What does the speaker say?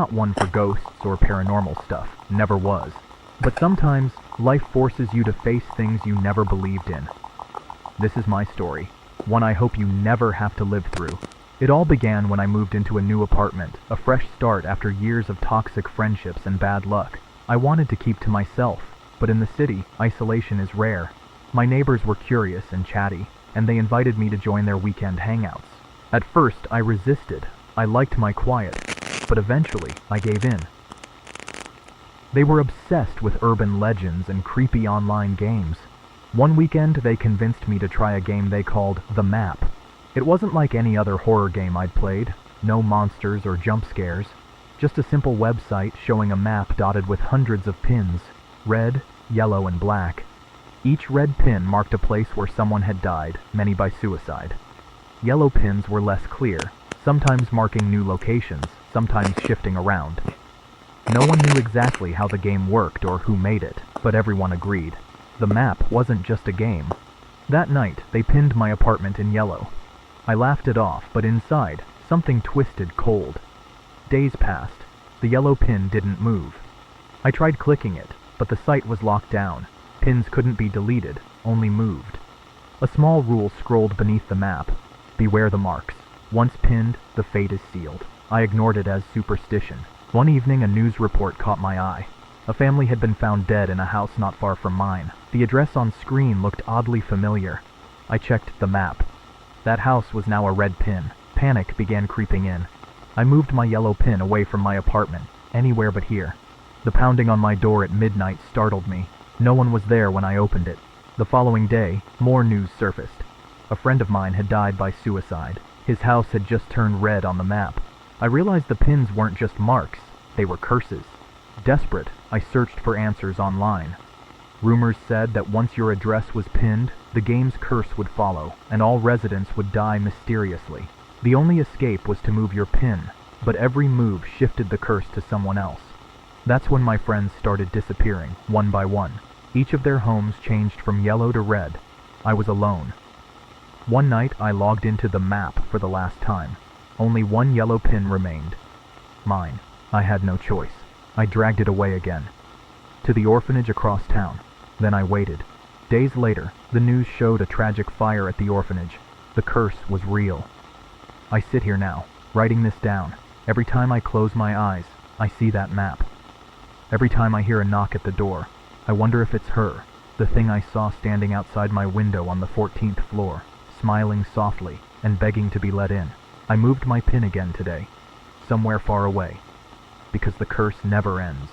not one for ghosts or paranormal stuff, never was. But sometimes, life forces you to face things you never believed in. This is my story, one I hope you never have to live through. It all began when I moved into a new apartment, a fresh start after years of toxic friendships and bad luck. I wanted to keep to myself, but in the city, isolation is rare. My neighbors were curious and chatty, and they invited me to join their weekend hangouts. At first, I resisted. I liked my quiet, but eventually, I gave in. They were obsessed with urban legends and creepy online games. One weekend, they convinced me to try a game they called The Map. It wasn't like any other horror game I'd played. No monsters or jump scares. Just a simple website showing a map dotted with hundreds of pins, red, yellow, and black. Each red pin marked a place where someone had died, many by suicide. Yellow pins were less clear, sometimes marking new locations, sometimes shifting around. No one knew exactly how the game worked or who made it, but everyone agreed. The map wasn't just a game. That night, they pinned my apartment in yellow. I laughed it off, but inside, something twisted cold. Days passed. The yellow pin didn't move. I tried clicking it, but the site was locked down. Pins couldn't be deleted, only moved. A small rule scrolled beneath the map. Beware the marks. Once pinned, the fate is sealed. I ignored it as superstition. One evening, a news report caught my eye. A family had been found dead in a house not far from mine. The address on screen looked oddly familiar. I checked the map. That house was now a red pin. Panic began creeping in. I moved my yellow pin away from my apartment, anywhere but here. The pounding on my door at midnight startled me. No one was there when I opened it. The following day, more news surfaced. A friend of mine had died by suicide. His house had just turned red on the map. I realized the pins weren't just marks, they were curses. Desperate, I searched for answers online. Rumors said that once your address was pinned, the game's curse would follow, and all residents would die mysteriously. The only escape was to move your pin, but every move shifted the curse to someone else. That's when my friends started disappearing, one by one. Each of their homes changed from yellow to red. I was alone. One night, I logged into the map for the last time. Only one yellow pin remained. Mine. I had no choice. I dragged it away again. To the orphanage across town. Then I waited. Days later, the news showed a tragic fire at the orphanage. The curse was real. I sit here now, writing this down. Every time I close my eyes, I see that map. Every time I hear a knock at the door, I wonder if it's her, the thing I saw standing outside my window on the 14th floor, smiling softly and begging to be let in. I moved my pin again today, somewhere far away, because the curse never ends.